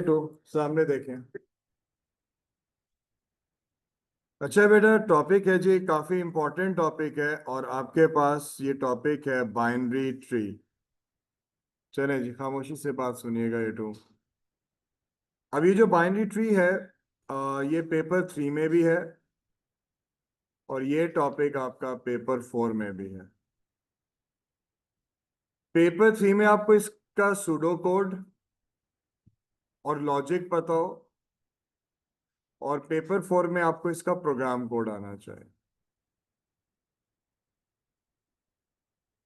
तो सामने देखें। अच्छा बेटा, टॉपिक है जी, काफी इंपॉर्टेंट टॉपिक है और आपके पास ये टॉपिक है बाइनरी ट्री। चलें जी, खामोशी से बात सुनिएगा ये तो। अब ये जो बाइनरी ट्री है, ये पेपर 3 में भी है और ये टॉपिक आपका पेपर 4 में भी है। पेपर 3 में आपको इसका सूडो कोड और लॉजिक पता हो और पेपर 4 में आपको इसका प्रोग्राम कोड आना चाहिए।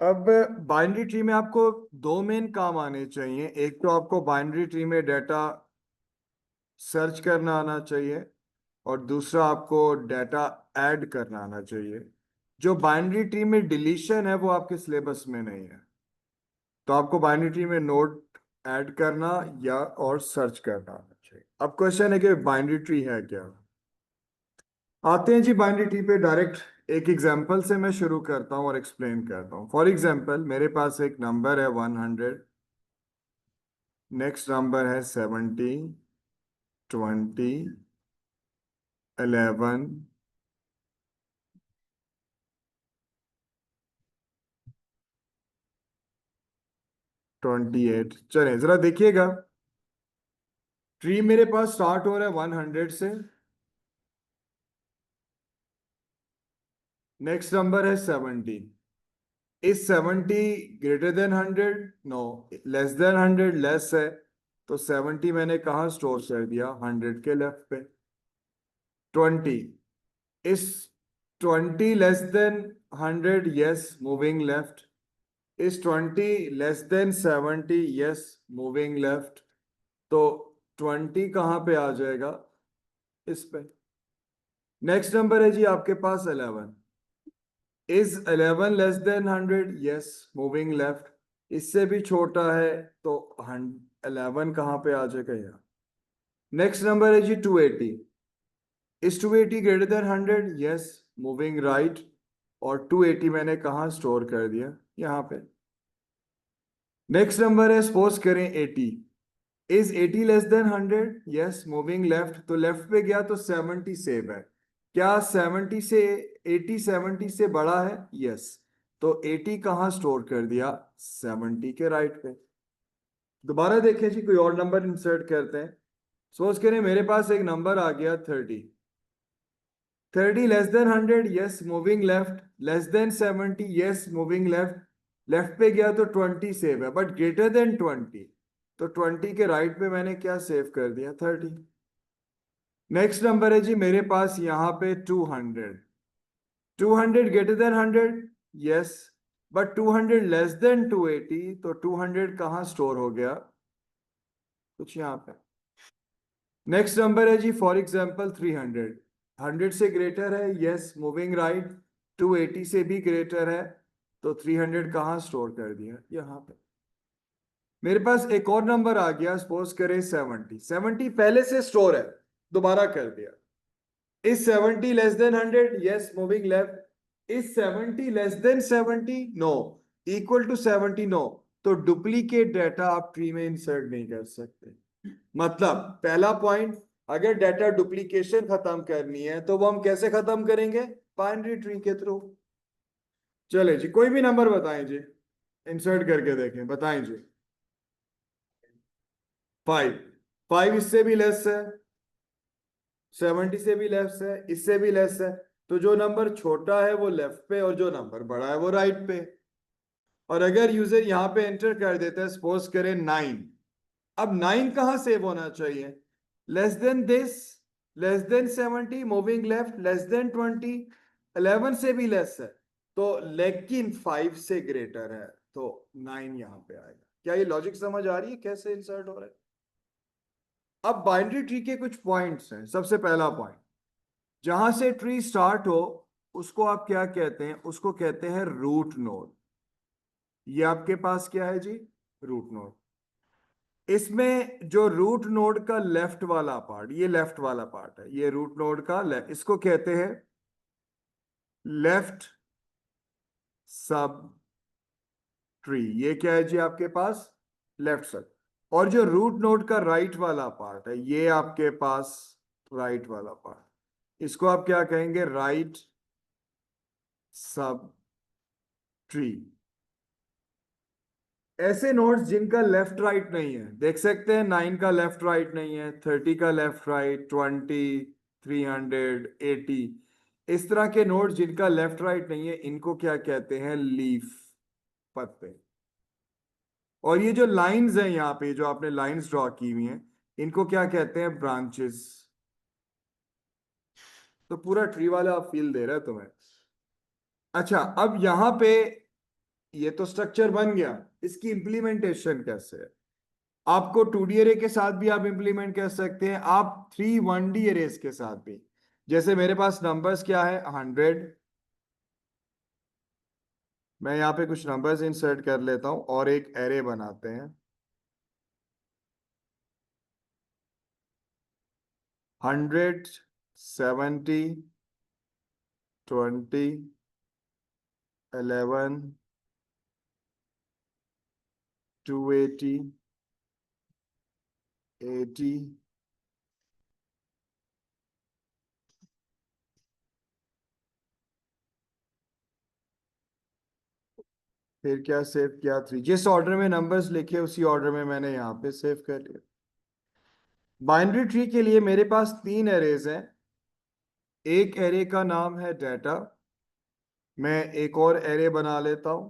अब बाइनरी ट्री में आपको दो मेन काम आने चाहिए। एक तो आपको बाइनरी ट्री में डाटा सर्च करना आना चाहिए और दूसरा आपको डाटा ऐड करना आना चाहिए। जो बाइनरी ट्री में डिलीशन है वो आपके सिलेबस में नहीं है, तो आपको बाइनरी ट्री में नोड ऐड करना या और सर्च करना आना चाहिए। अब क्वेश्चन है कि बाइनरी ट्री है क्या। आते हैं जी बाइनरी ट्री पे डायरेक्ट। एक एग्जांपल से मैं शुरू करता हूँ और एक्सप्लेन करता हूँ। फॉर एग्जांपल, मेरे पास एक नंबर है 100, नेक्स्ट नंबर है 70, 20, 11, 28। चलिए जरा देखिएगा, ट्री मेरे पास स्टार्ट हो रहा है 100 से, नेक्स्ट नंबर है 70। इस 70 greater than 100? No. Less than 100? Less है। तो 70 मैंने कहाँ स्टोर कर दिया? 100 के लेफ्ट पे। 20, इस 20 less than 100? Yes, moving left. इस 20 less than 70? Yes, moving left. तो 20 कहाँ पे आ जाएगा? इस पे। नेक्स्ट नंबर है जी आपके पास 11। Is 11 less than 100? Yes, moving left. इससे भी छोटा है तो 11 कहाँ पे आ जाएगा यहाँ? नेक्स्ट नंबर है जी 280। Is 280 greater than 100? Yes, moving right. और 280 मैंने कहाँ स्टोर कर दिया? यहाँ पे। नेक्स्ट नंबर है, सपोज करें 80। Is 80 less than 100? Yes, moving left. तो लेफ्ट पे गया तो 70 सेव है। क्या 70 से 80 70 से बड़ा है? यस। तो 80 कहाँ स्टोर कर दिया? 70 के राइट पे। दोबारा देखें जी, कोई और नंबर इंसर्ट करते हैं। सपोज करें मेरे पास एक नंबर आ गया 30। 30 less than 100? Yes, moving left. Less than 70? Yes, moving left. Left पे गया तो 20 सेव है, बट ग्रेटर देन 20? तो 20 के राइट पे मैंने क्या सेव कर दिया? 30। नेक्स्ट नंबर है जी मेरे पास यहाँ पे 200। 200 greater than 100? Yes, but 200 less than 280? तो 200 कहाँ स्टोर हो गया? कुछ यहाँ पे। नेक्स्ट नंबर है जी फॉर एग्जांपल 300। 100 से ग्रेटर है? Yes, moving right. 280 से भी ग्रेटर है, तो 300 कहाँ स्टोर कर दिया? यहाँ पे। मेरे पास एक और नंबर आ गया, सपोज करें 70। 70 पहले से स्टोर है, दोबारा कर दिया। Is 70 less than 100? Yes, moving left. Is 70 less than 70? No. Equal to 70? No. तो डुप्लीकेट डाटा आप ट्री में इंसर्ट नहीं कर सकते। मतलब पहला पॉइंट, अगर डाटा डुप्लीकेशन खत्म करनी है तो वो हम कैसे खत्म करेंगे? बाइनरी ट्री के थ्रू। चले जी, कोई भी नंबर बताएं जी, इंसर्ट करके देखें, बताएं जी। 5। 5 इससे भी लेस है, 70 से भी लेस है, इससे भी लेस है। तो जो नंबर छोटा है वो लेफ्ट पे और जो नंबर बड़ा है वो राइट पे। और अगर यूजर यहां पे एंटर कर देता है, सपोज करें 9। अब 9 कहां सेव होना चाहिए? Less than this, less than 70, moving left, less than 20। 11 से भी लेस है, तो लेकिन 5 से ग्रेटर है, तो 9 यहां पे आएगा। क्या ये लॉजिक समझ आ रही है कैसे इंसर्ट हो रहा है? अब बाइनरी ट्री के कुछ पॉइंट्स हैं। सबसे पहला पॉइंट, जहां से ट्री स्टार्ट हो उसको आप क्या कहते हैं? उसको कहते हैं रूट नोड। ये आपके पास क्या है जी? Root node. इसमें जो रूट नोड का लेफ्ट वाला पार्ट, ये लेफ्ट वाला पार्ट है, ये रूट नोड का लेफ्ट, इसको कहते हैं लेफ्ट सब ट्री। ये क्या है जी आपके पास? लेफ्ट सब। और जो रूट नोड का राइट वाला पार्ट है, ये आपके पास राइट वाला पार्ट, इसको आप क्या कहेंगे? Right sub tree. ऐसे नोड्स जिनका लेफ्ट राइट नहीं है, देख सकते हैं 9 का लेफ्ट राइट नहीं है, 30 का लेफ्ट राइट, 20, 300, 80, इस तरह के नोड्स जिनका लेफ्ट राइट नहीं है, इनको क्या कहते हैं? लीफ, पत्ते। और ये जो लाइंस हैं यहाँ पे, जो आपने लाइंस ड्रॉ की हुई हैं, इनको क्या कहते हैं? ब्रांचेस। तो पूरा ट्री वाला फील दे रहा है तुम्हें। अच्छा, अब यहाँ पे ये तो स्ट्रक्चर बन गया, इसकी इंप्लीमेंटेशन कैसे है? आपको 2D अरे के साथ भी आप इंप्लीमेंट कर सकते हैं, आप 3 1D अरेज के साथ भी। जैसे मेरे पास नंबर्स क्या है? 100। मैं यहाँ पे कुछ नंबर्स इंसर्ट कर लेता हूं और एक एरे बनाते हैं। 100, 70, 20, 11, 280, 80, फिर क्या सेव किया? 3। जिस ऑर्डर में नंबर्स लिखे उसी ऑर्डर में मैंने यहाँ पे सेव कर लिया। बाइनरी ट्री के लिए मेरे पास 3 एरेज हैं। एक एरे का नाम है डाटा। मैं एक और एरे बना लेता हूं,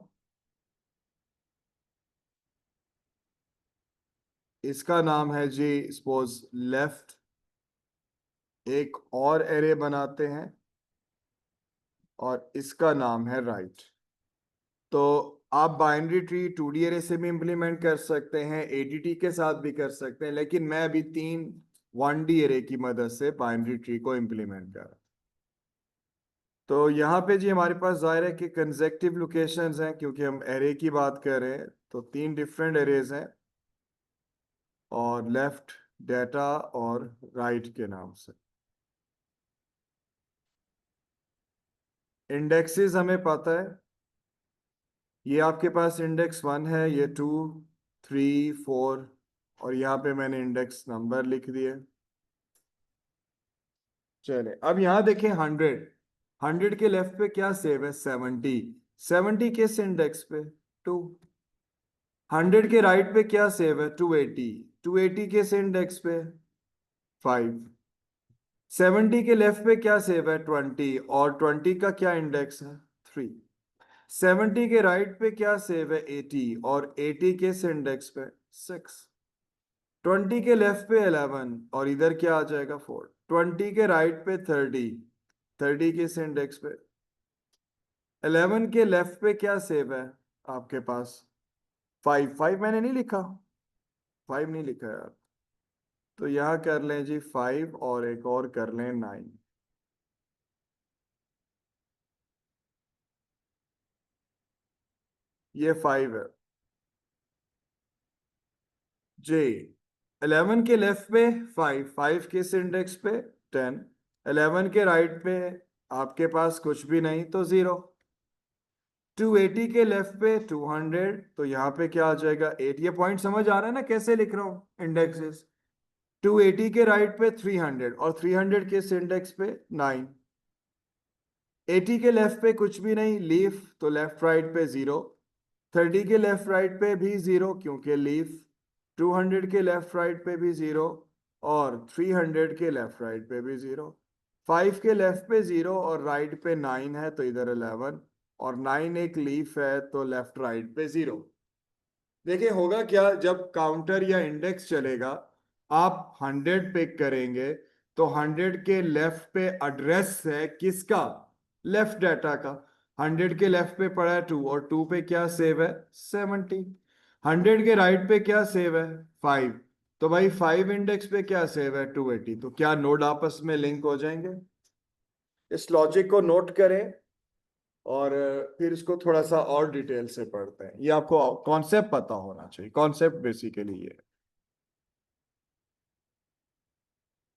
इसका नाम है जी सपोज लेफ्ट। एक और एरे बनाते हैं और इसका नाम है राइट। तो आप बाइनरी ट्री 2D अरे से भी इंप्लीमेंट कर सकते हैं, एडीटी के साथ भी कर सकते हैं, लेकिन मैं अभी 3 1D अरे की मदद से बाइनरी ट्री को इंप्लीमेंट कर रहा हूं। तो यहाँ पे जी हमारे पास जाहिर है कि कंसेक्टिव लोकेशंस हैं, क्योंकि हम एरे की बात कर रहे हैं, तो 3 डिफरेंट एरेज हैं, और लेफ्ट, डेटा और राइट के नाम से। इंडेक्सेस हमें पता है, ये आपके पास इंडेक्स 1 है, ये 2, 3, 4, और यहाँ पे मैंने इंडेक्स नंबर लिख दिए। चले अब यहाँ देखें 100। 100 के लेफ्ट पे क्या सेव है? 70। 70 किस इंडेक्स पे? 2। 100 के राइट पे क्या सेव है? 280। 280 किस इंडेक्स पे? 5। 70 के लेफ्ट पे क्या सेव है? 20, और 20 का क्या इंडेक्स है? 3। 70 के राइट पे क्या सेव है? 80, और 80 किस इंडेक्स पे? 6। 20 के लेफ्ट पे 11, और इधर क्या आ जाएगा? 4। 20 के राइट पे 30, 30 किस इंडेक्स पे? 11 के लेफ्ट पे क्या सेव है आपके पास? 5। 5 मैंने नहीं लिखा, 5 नहीं लिखा यार। तो यहां कर लें जी 5, और एक और कर लें 9। ये 5 है जी। 11 के लेफ्ट पे 5, 5 किस इंडेक्स पे? 10। 11 के राइट पे आपके पास कुछ भी नहीं, तो 0। 280 के लेफ्ट पे 200, तो यहाँ पे क्या आ जाएगा? 8। ये पॉइंट समझ आ रहा है ना कैसे लिख रहा हूँ इंडेक्सेस? 280 के राइट पे 300, और 300 किस इंडेक्स पे? 9। 80 के लेफ्ट पे कुछ भी नहीं, लीफ, तो लेफ्ट राइट पे 0। 30 के लेफ्ट राइट पे भी 0, क्योंकि लीफ। 200 के लेफ्ट राइट पे भी 0, और 300 के लेफ्ट राइट पे भी 0। 5 के लेफ्ट पे 0 और राइट पे 9 है, तो इधर 11, और 9 एक लीफ है, तो लेफ्ट राइट पे 0। देखिए होगा क्या, जब काउंटर या इंडेक्स चलेगा, आप 100 पिक करेंगे, तो 100 के लेफ्ट पे एड्रेस है किसका? लेफ्ट डाटा का। 100 के लेफ्ट पे पड़ा है 2, और 2 पे क्या सेव है? 70। 100 के राइट पे क्या सेव है? 5। तो भाई 5 इंडेक्स पे क्या सेव है? 280। तो क्या नोड आपस में लिंक हो जाएंगे? इस लॉजिक को नोट करें, और फिर इसको थोड़ा सा और डिटेल से पढ़ते हैं। ये आपको कॉन्सेप्ट पता होना चाहिए, कॉन्सेप्ट बेसिकली ये।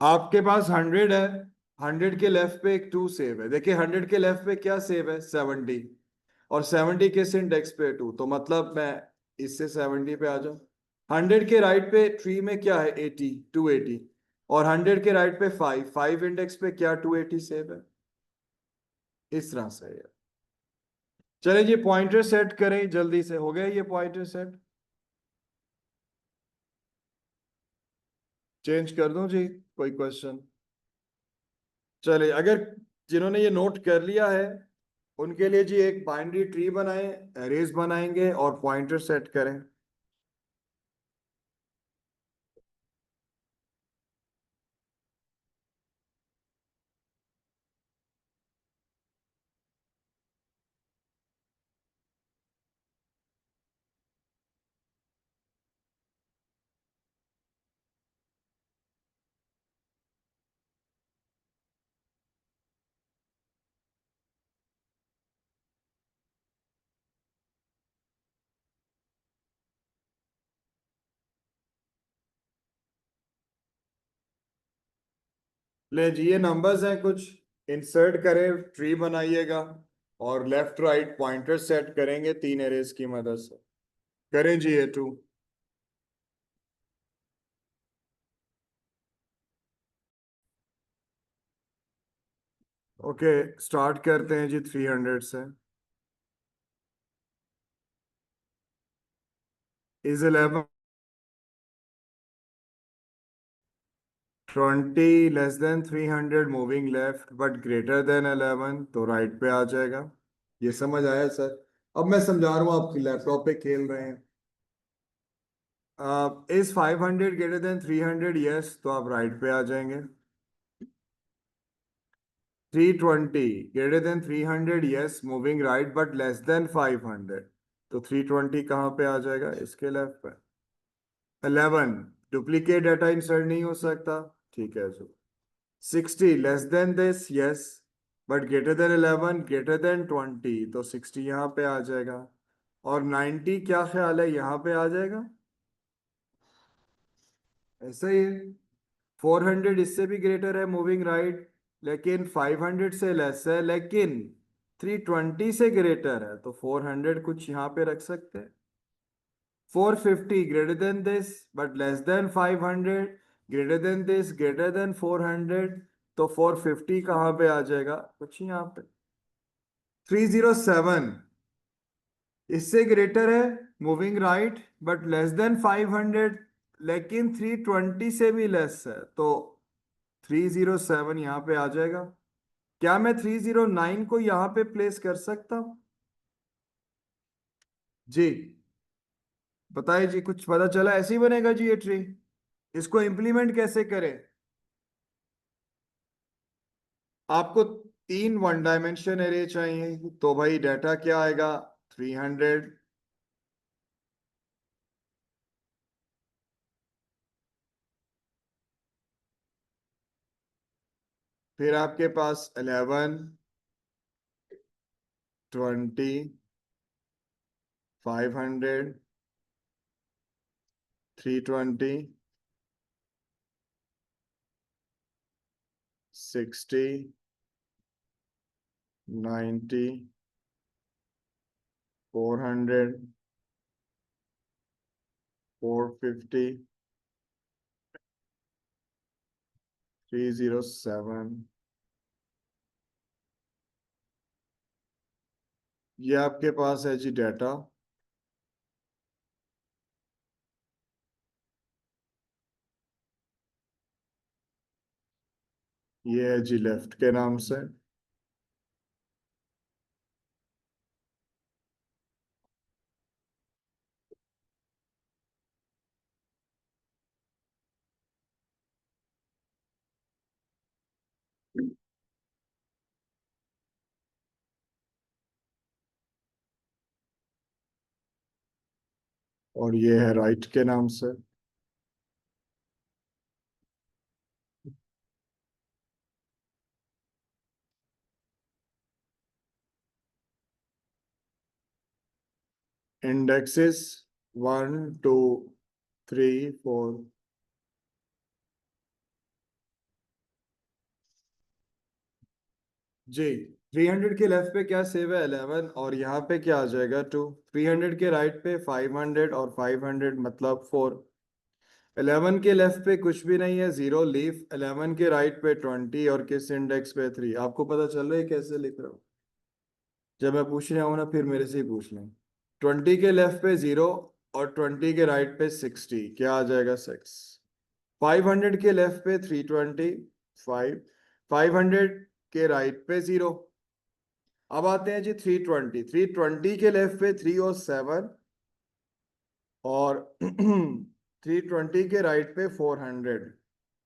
आपके पास 100 है, 100 के लेफ्ट पे एक 2 सेव है। देखिए 100 के लेफ्ट पे क्या सेव है? 70, और 70 किस इंडेक्स पे? 2। तो मतलब मैं इससे 70 पे आ जाऊं, 100 के राइट पे ट्री में क्या है 80, 280, और 100 के राइट पे 5 इंडेक्स पे क्या 280 सेव है। इस तरह से है। चले जी पॉइंटर सेट करें जल्दी से, हो गया ये पॉइंटर सेट। चेंज कर दूं जी, कोई क्वेश्चन। चले, अगर जिन्होंने ये नोट कर लिया है उनके लिए जी एक बाइनरी ट्री बनाएं, एरेज बनाएंगे और पॉइंटर सेट करें। ले जी, ये नंबर्स हैं कुछ, इंसर्ट करें, ट्री बनाइएगा और लेफ्ट राइट पॉइंटर सेट करेंगे 3 एरेज की मदद से। करें जी ये टू। ओके, स्टार्ट करते हैं जी 300 से। Is 11 20 less than 300 moving left but greater than 11, तो राइट पे आ जाएगा। ये समझ आया सर? अब मैं समझा रहा हूँ, आपकी लैपटॉप पे खेल रहे हैं। इज 500 ग्रेटर देन 300, यस, तो आप राइट पे आ जाएंगे। 320 greater than 300, yes, moving right but less than 500, तो 320 कहाँ पे आ जाएगा? इसके लेफ्ट पे। 11 डुप्लीकेट डाटा इंसर्ट नहीं हो सकता, ठीक है जो। 60 less than this, yes, but greater than 11 greater than 20, तो 60 यहाँ पे आ जाएगा। और 90 क्या ख्याल है, यहाँ पे आ जाएगा? ऐसा ही है। 400 इससे भी ग्रेटर है मूविंग राइट, लेकिन 500 से लेस है, लेकिन 320 से ग्रेटर है, तो 400 कुछ यहाँ पे रख सकते हैं। 450 greater than this but less than 500, greater than this greater than 400, तो 450 कहाँ पे आ जाएगा? कुछ यहाँ पे। 307 इससे ग्रेटर है moving right but less than 500, लेकिन 320 से भी लेस है, तो 307 यहाँ पे आ जाएगा। क्या मैं 309 को यहाँ पे प्लेस कर सकता हूँ? जी बताइए जी, कुछ पता चला? ऐसे ही बनेगा जी ये ट्री। इसको इम्प्लीमेंट कैसे करें? आपको 3 वन डायमेंशन एरे चाहिए, तो भाई डाटा क्या आएगा? 300, फिर आपके पास 11, 20, 500, 320, 60, 90, 400, 450, 307। ये आपके पास है जी डाटा। ये है जी लेफ्ट के नाम से। और ये है राइट के नाम से। इंडेक्सेस 1 2 3 4। जी 300 के लेफ्ट पे क्या सेव है 11 और यहाँ पे क्या आ जाएगा 2। 300 के राइट पे 500 और 500 मतलब 4। 11 के लेफ्ट पे कुछ भी नहीं है 0 लीफ। 11 के राइट पे 20 और किस इंडेक्स पे 3। आपको पता चल रहा है कैसे लिख रहा हूँ? जब मैं पूछ रहा हूँ ना फिर मेरे से ही पूछ लें। 20 के लेफ्ट पे 0 और 20 के राइट पे 60 क्या आ जाएगा 6। 500 के लेफ्ट पे 320 5। 500 के राइट पे 0। अब आते हैं जी 320। 320 के लेफ्ट पे 3 और 7 और 320 के राइट पे 400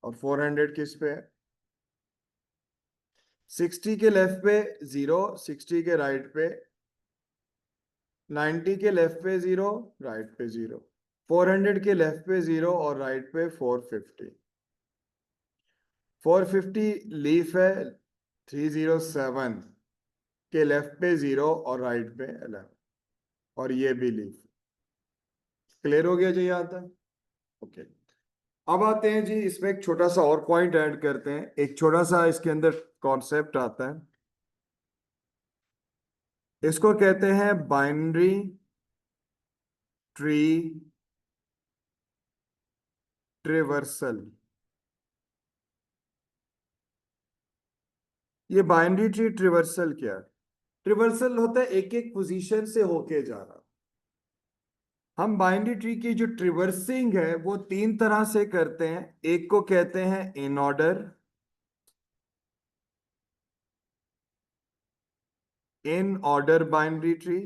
और 400 किस पे है? 60 के लेफ्ट पे 0। 60 के राइट पे 90 के लेफ्ट पे 0 राइट पे 0। 400 के लेफ्ट पे 0 और राइट पे 450। 450 लीफ है। 307 के लेफ्ट पे 0 और राइट पे 11 और ये भी लीफ। क्लियर हो गया जी यहाँ तक? ओके। अब आते हैं जी इसमें एक छोटा सा और पॉइंट ऐड करते हैं। एक छोटा सा इसके अंदर कॉन्सेप्ट आता है। इसको कहते हैं बाइनरी ट्री ट्रिवर्सल। ये बाइनरी ट्री ट्रिवर्सल क्या है? ट्रिवर्सल होता है एक एक पोजीशन से होके जाना। हम बाइनरी ट्री की जो ट्रिवर्सिंग है वो तीन तरह से करते हैं। एक को कहते हैं in order. In order binary tree.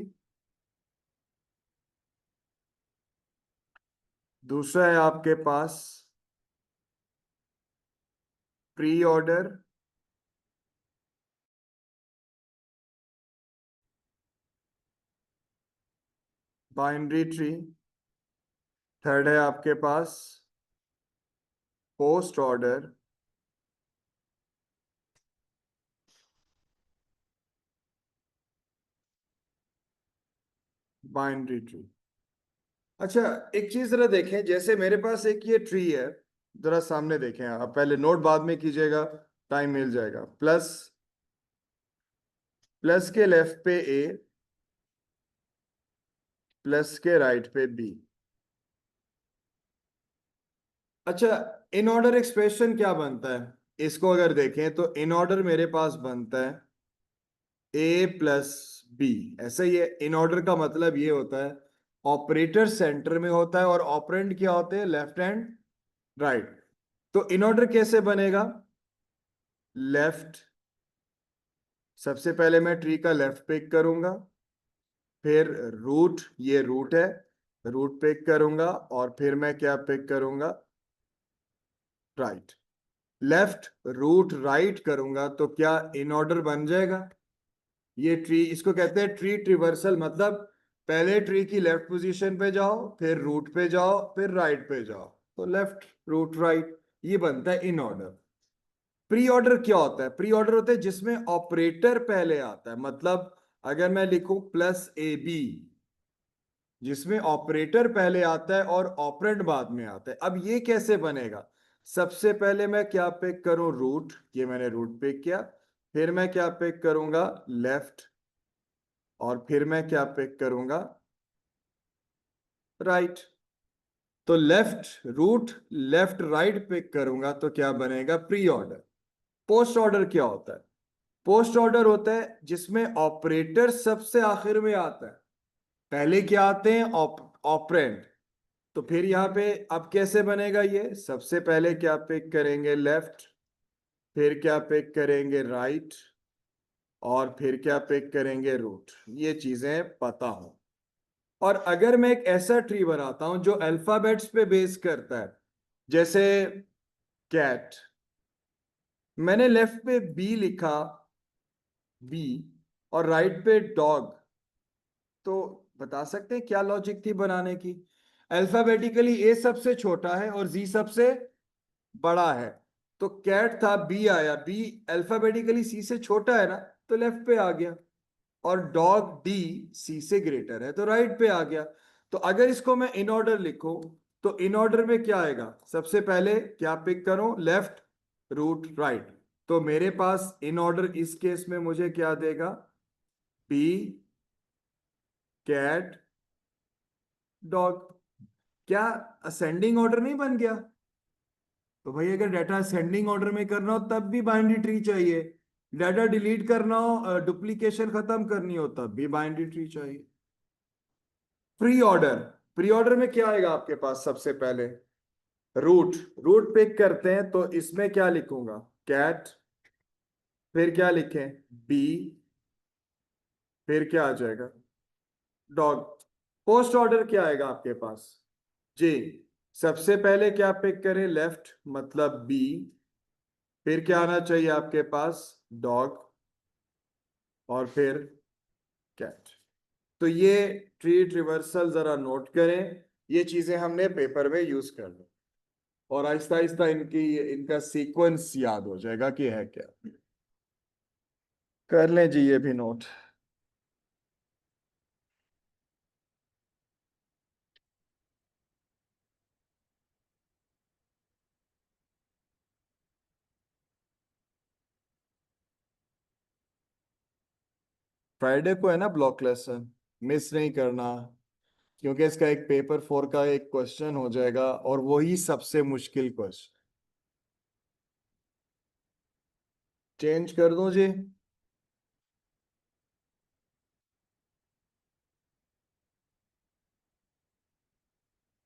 दूसरा है आपके पास pre order binary tree. Third है आपके पास पोस्ट ऑर्डर बाइनरी ट्री। अच्छा, एक चीज जरा देखें। जैसे मेरे पास एक ये ट्री है, जरा सामने देखें आप। पहले नोट बाद में कीजिएगा, टाइम मिल जाएगा। प्लस प्लस के लेफ्ट पे ए, प्लस के राइट पे बी। अच्छा, इन ऑर्डर एक्सप्रेशन क्या बनता है? इसको अगर देखें तो इन ऑर्डर मेरे पास बनता है ए प्लस बी। ऐसा ही है। इन ऑर्डर का मतलब ये होता है ऑपरेटर सेंटर में होता है और ऑपरेंड क्या होते हैं लेफ्ट एंड राइट। तो इन ऑर्डर कैसे बनेगा? लेफ्ट, सबसे पहले मैं ट्री का लेफ्ट पिक करूंगा, फिर रूट, ये रूट है, रूट पिक करूंगा और फिर मैं क्या पिक करूंगा? राइट। लेफ्ट रूट राइट करूंगा तो क्या इन ऑर्डर बन जाएगा? ये ट्री, इसको कहते हैं ट्री ट्रिवर्सल। मतलब पहले ट्री की लेफ्ट पोजीशन पे जाओ, फिर रूट पे जाओ, फिर राइट पे जाओ, तो लेफ्ट रूट राइट, ये बनता है इन ऑर्डर। प्री ऑर्डर क्या होता है? प्री ऑर्डर होता है जिसमें ऑपरेटर पहले आता है। मतलब अगर मैं लिखूं प्लस ए बी, जिसमें ऑपरेटर पहले आता है और ऑपरेंड बाद में आता है। अब ये कैसे बनेगा? सबसे पहले मैं क्या पिक करूं? रूट, ये मैंने रूट पिक किया। फिर मैं क्या पिक करूंगा? लेफ्ट। और फिर मैं क्या पिक करूंगा? राइट। तो left root left right pick करूंगा तो क्या बनेगा? Pre order. पोस्ट ऑर्डर क्या होता है? पोस्ट ऑर्डर होता है जिसमें ऑपरेटर सबसे आखिर में आता है, पहले क्या आते हैं? ऑपरेंड। तो फिर यहां पे अब कैसे बनेगा ये? सबसे पहले क्या पिक करेंगे? लेफ्ट। फिर क्या पिक करेंगे? राइट। और फिर क्या पिक करेंगे? रूट। ये चीजें पता हो। और अगर मैं एक ऐसा ट्री बनाता हूं जो अल्फाबेट्स पे बेस करता है, जैसे कैट, मैंने लेफ्ट पे बी लिखा, बी, और राइट पे डॉग, तो बता सकते हैं क्या लॉजिक थी बनाने की? अल्फाबेटिकली ए सबसे छोटा है और जी सबसे बड़ा है, तो कैट था, बी आया, बी अल्फाबेटिकली सी से छोटा है ना, तो लेफ्ट पे आ गया। और डॉग डी सी से ग्रेटर है तो राइट पे आ गया। तो अगर इसको मैं इन ऑर्डर लिखूं तो इन ऑर्डर में क्या आएगा? सबसे पहले क्या पिक करूं? Left root right. तो मेरे पास इन ऑर्डर इस केस में मुझे क्या देगा, पी कैट डॉग। क्या असेंडिंग ऑर्डर नहीं बन गया? तो भाई अगर डाटा असेंडिंग ऑर्डर में करना हो तब भी बाइनरी ट्री चाहिए, डाटा डिलीट करना हो, डुप्लीकेशन खत्म करनी हो तब भी बाइनरी ट्री चाहिए। प्री ऑर्डर, प्री ऑर्डर में क्या आएगा आपके पास? सबसे पहले रूट, रूट पिक करते हैं तो इसमें क्या लिखूंगा, कैट, फिर क्या लिखें, बी, फिर क्या आ जाएगा, डॉग। पोस्ट ऑर्डर क्या आएगा आपके पास? जी, सबसे पहले क्या पिक करें, लेफ्ट मतलब बी, फिर क्या आना चाहिए आपके पास, डॉग, और फिर कैट। तो ये ट्री रिवर्सल जरा नोट करें, ये चीजें हमने पेपर में यूज कर ली और आहिस्ता आहिस्ता इनकी इनका सीक्वेंस याद हो जाएगा कि है क्या। कर लें जी ये भी नोट। फ्राइडे को है ना ब्लॉक लेसन, मिस नहीं करना, क्योंकि इसका एक पेपर 4 का एक क्वेश्चन हो जाएगा और वही सबसे मुश्किल क्वेश्चन। चेंज कर दूं जी?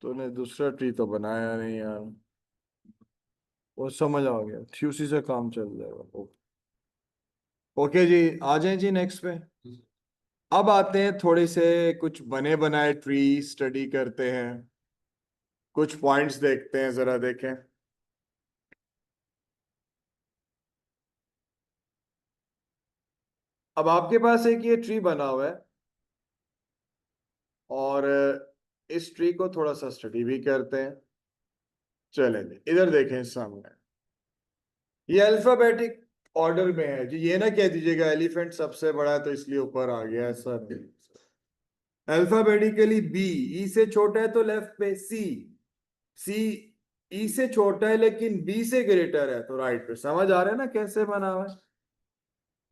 तूने दूसरा ट्री तो बनाया नहीं यार, वो समझ आ गया, थ्यूसी से काम चल जाएगा। ओके जी, आ जाएं जी नेक्स्ट पे। अब आते हैं थोड़े से कुछ बने बनाए ट्री स्टडी करते हैं, कुछ पॉइंट्स देखते हैं, जरा देखें। अब आपके पास एक ये ट्री बना हुआ है और इस ट्री को थोड़ा सा स्टडी भी करते हैं। चलें जी, इधर देखें सामने, ये अल्फाबेटिक ऑर्डर में है जी। ये ना कह दीजिएगा एलिफेंट सबसे बड़ा है तो इसलिए ऊपर आ गया, ऐसा नहीं। अल्फाबेटिकली बी, ई से छोटा है तो लेफ्ट पे, सी, सी ई से छोटा है लेकिन बी से ग्रेटर है तो राइट पे। समझ आ रहा है ना कैसे बना हुआ है?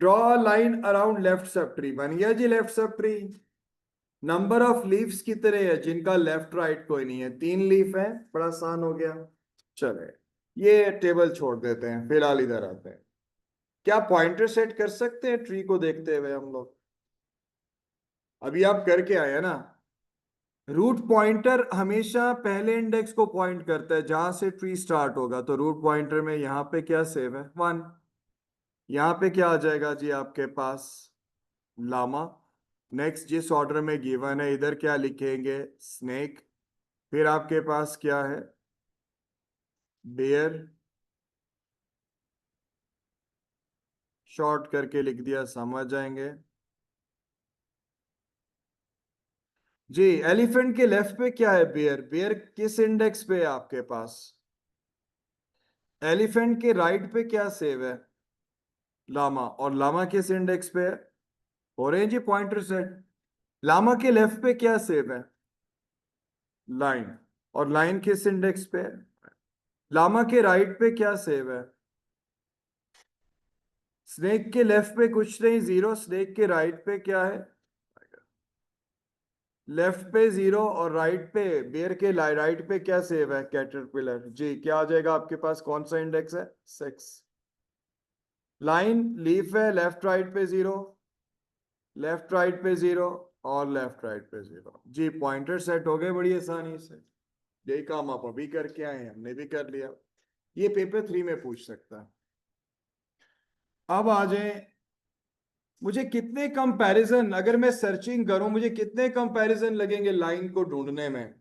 Draw line around left sub tree, बन गया जी left sub tree. Number of leaves कितने हैं जिनका लेफ्ट राइट कोई नहीं है? 3 लीफ है, बड़ा आसान हो गया। चले, ये टेबल छोड़ देते हैं, फिलहाल इधर आते हैं। क्या पॉइंटर सेट कर सकते हैं ट्री को देखते हुए हम लोग? अभी आप करके आए हैं ना। रूट पॉइंटर हमेशा पहले इंडेक्स को पॉइंट करता है जहां से ट्री स्टार्ट होगा, तो रूट पॉइंटर में यहाँ पे क्या सेव है, 1। यहाँ पे क्या आ जाएगा जी आपके पास, लामा। नेक्स्ट जिस ऑर्डर में गिवन है इधर क्या लिखेंगे, स्नेक। फिर आपके पास क्या है, बेयर, शॉर्ट करके लिख दिया, समझ जाएंगे जी। एलिफेंट के लेफ्ट पे क्या है, बेयर। बेयर किस इंडेक्स पे है आपके पास? एलिफेंट के राइट पे क्या सेव है, लामा। और लामा किस इंडेक्स पे है? हो रहे हैं जी पॉइंटर सेट। लामा के लेफ्ट पे क्या सेव है, लाइन। और लाइन किस इंडेक्स पे है? लामा के राइट पे क्या सेव है? स्नेक के लेफ्ट पे कुछ नहीं, 0। स्नेक के राइट पे क्या है, लेफ्ट पे 0 और राइट पे, बेयर के राइट पे क्या सेव है, कैटरपिलर। जी क्या आ जाएगा आपके पास, कौन सा इंडेक्स है, 6। लाइन लीफ है, लेफ्ट राइट पे 0, लेफ्ट राइट पे 0 और लेफ्ट राइट पे 0। जी पॉइंटर सेट हो गए बड़ी आसानी से। यही काम आप अभी करके आए हैं, हमने भी कर लिया। ये पेपर 3 में पूछ सकता है। अब आ जाए, मुझे कितने कंपैरिजन, अगर मैं सर्चिंग करूं मुझे कितने कंपैरिजन लगेंगे लाइन को ढूंढने में?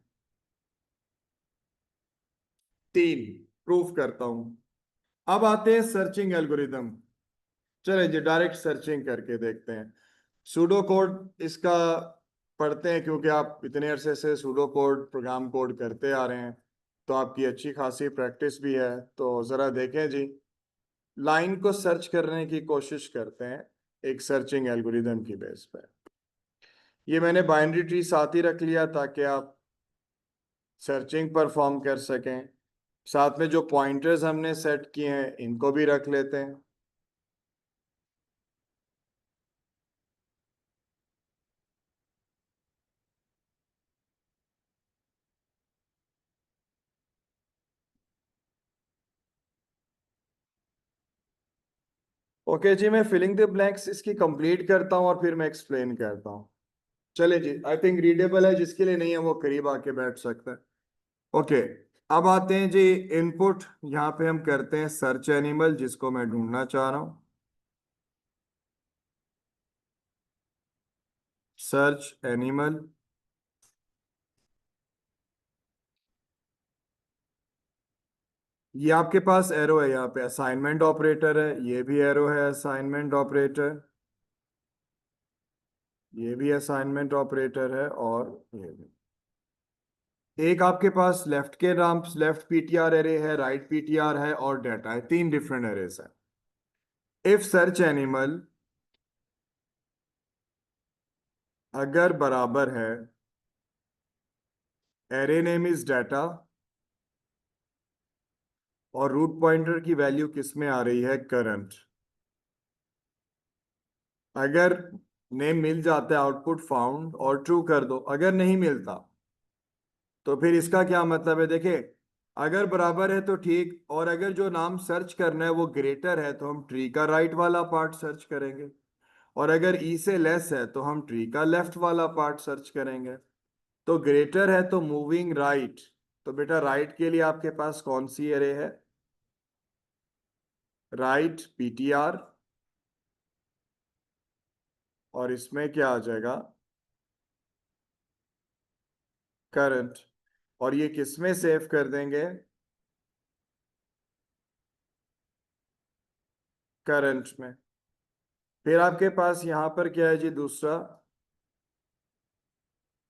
3। प्रूफ करता हूं। अब आते हैं सर्चिंग एल्गोरिदम। चले जी डायरेक्ट सर्चिंग करके देखते हैं। सूडो कोड इसका पढ़ते हैं, क्योंकि आप इतने अरसे से सूडो कोड प्रोग्राम कोड करते आ रहे हैं तो आपकी अच्छी खासी प्रैक्टिस भी है। तो जरा देखें जी, लाइन को सर्च करने की कोशिश करते हैं एक सर्चिंग एल्गोरिदम की बेस पे। ये मैंने बाइनरी ट्री साथ ही रख लिया ताकि आप सर्चिंग परफॉर्म कर सकें। साथ में जो पॉइंटर्स हमने सेट किए हैं इनको भी रख लेते हैं। ओके जी, मैं फिलिंग द ब्लैंक्स इसकी कंप्लीट करता हूँ और फिर मैं एक्सप्लेन करता हूँ। चले जी, आई थिंक रीडेबल है, जिसके लिए नहीं है वो करीब आके बैठ सकता है। ओके, अब आते हैं जी इनपुट। यहाँ पे हम करते हैं सर्च एनिमल, जिसको मैं ढूंढना चाह रहा हूँ। सर्च एनिमल, ये आपके पास एरो है, यहाँ पे असाइनमेंट ऑपरेटर है, ये भी एरो है असाइनमेंट ऑपरेटर, ये भी असाइनमेंट ऑपरेटर है, और ये भी। एक आपके पास लेफ्ट के नाम लेफ्ट पीटीआर एरे है, राइट पीटीआर है, और डाटा है, तीन डिफरेंट एरेस है। इफ सर्च एनिमल अगर बराबर है एरे नेम इज डाटा और रूट पॉइंटर की वैल्यू किस में आ रही है, करंट। अगर नेम मिल जाता है आउटपुट फाउंड और ट्रू कर दो, अगर नहीं मिलता तो फिर इसका क्या मतलब है, देखिए अगर बराबर है तो ठीक, और अगर जो नाम सर्च करना है वो ग्रेटर है तो हम ट्री का राइट वाला पार्ट सर्च करेंगे, और अगर ई से लेस है तो हम ट्री का लेफ्ट वाला पार्ट सर्च करेंगे। तो ग्रेटर है तो मूविंग राइट, तो बेटा राइट के लिए आपके पास कौन सी एरे है, राइट पीटीआर, और इसमें क्या आ जाएगा, करंट, और ये किस में सेव कर देंगे, करंट में। फिर आपके पास यहां पर क्या है जी, दूसरा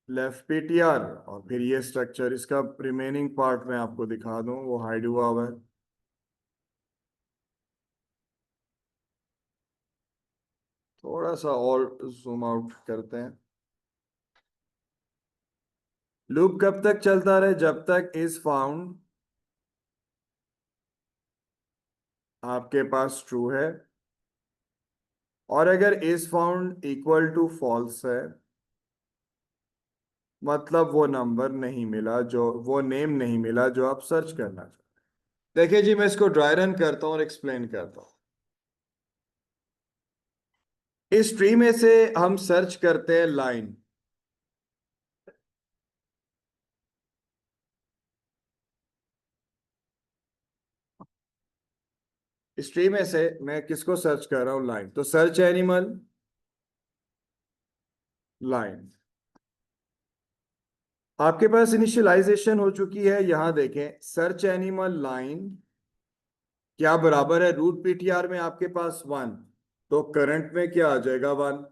लेफ्ट पीटीआर, और फिर ये स्ट्रक्चर, इसका रिमेनिंग पार्ट मैं आपको दिखा दूं, वो हाइड हुआ हुआ है। थोड़ा सा और जूम आउट करते हैं। लूप कब तक चलता रहे, जब तक इज फाउंड आपके पास ट्रू है, और अगर is found equal to false है, मतलब वो नंबर नहीं मिला, जो वो नेम नहीं मिला जो आप सर्च करना चाहते। देखिए जी, मैं इसको ड्राई रन करता हूँ और एक्सप्लेन करता हूँ। इस ट्री में से हम सर्च करते हैं लाइन, इस ट्री में से मैं किसको सर्च कर रहा हूं, लाइन, तो सर्च एनिमल लाइन। आपके पास इनिशियलाइजेशन हो चुकी है, यहां देखें सर्च एनिमल लाइन क्या बराबर है, रूट पीटीआर में आपके पास वन, तो करंट में क्या आ जाएगा, वन।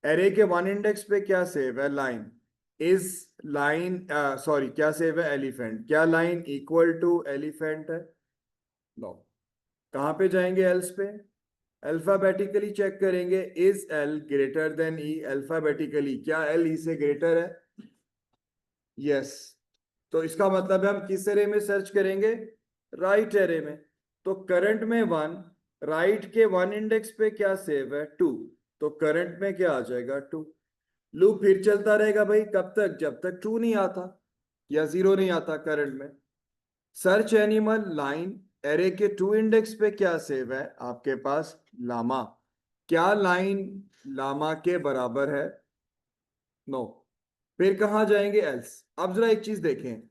एरे के वन इंडेक्स पे क्या सेव है, लाइन। इज लाइन, सॉरी क्या सेव है, एलिफेंट, क्या लाइन इक्वल टू एलिफेंट है, नो। कहां पे जाएंगे, एल्स पे, अल्फाबेटिकली चेक करेंगे, is L greater than E, alphabetically क्या एल ई से ग्रेटर है, यस। तो इसका मतलब है हम किस एरे में सर्च करेंगे, राइट एरे में। तो करंट में वन, राइट के वन इंडेक्स पे क्या सेव है, टू, तो करंट में क्या आ जाएगा, टू। लूप फिर चलता रहेगा भाई, कब तक, जब तक ट्रू नहीं आता या जीरो नहीं आता करंट में। सर्च एनिमल लाइन, एरे के टू इंडेक्स पे क्या सेव है आपके पास, लामा, क्या लाइन लामा के बराबर है, नो। फिर कहां जाएंगे, एल्स। अब जरा एक चीज देखें,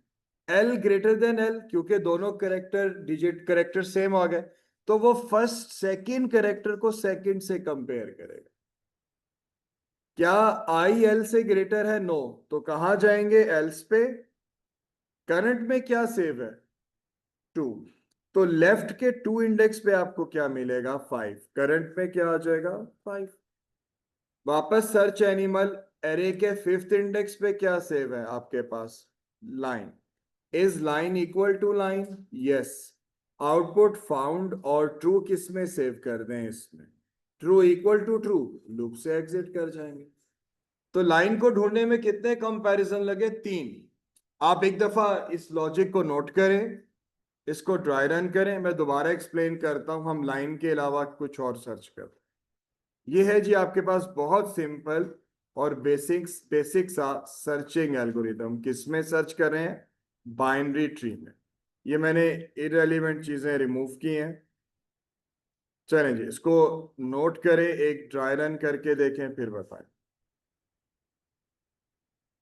एल ग्रेटर देन एल, क्योंकि दोनों करेक्टर डिजिट करेक्टर सेम आ गए, तो वो फर्स्ट सेकंड करेक्टर को सेकंड से कंपेयर करेगा। क्या आई एल से ग्रेटर है, नो, तो कहां जाएंगे, एल्स पे। करंट में क्या सेव है, टू, तो लेफ्ट के टू इंडेक्स पे आपको क्या मिलेगा, फाइव, करंट में क्या आ जाएगा, फाइव। वापस सर्च एनिमल, एरे के फिफ्थ इंडेक्स पे क्या सेव है आपके पास, line. Is line equal to line, yes. Output found, और ट्रू किस में सेव कर दें, इसमें true equal to true, loop से एग्जिट कर जाएंगे। तो लाइन को ढूंढने में कितने कंपैरिजन लगे, तीन। आप एक दफा इस लॉजिक को नोट करें, इसको ड्राई रन करें, मैं दोबारा एक्सप्लेन करता हूं, हम लाइन के अलावा कुछ और सर्च कर। ये है जी आपके पास बहुत सिंपल और बेसिक्स बेसिक सा सर्चिंग एल्गोरिदम, किसमें सर्च कर रहे हैं, बाइनरी ट्री में। ये मैंने इररिलेवेंट चीजें रिमूव की हैं। चलें जी, इसको नोट करें, एक ड्राई रन करके देखें, फिर बताएं।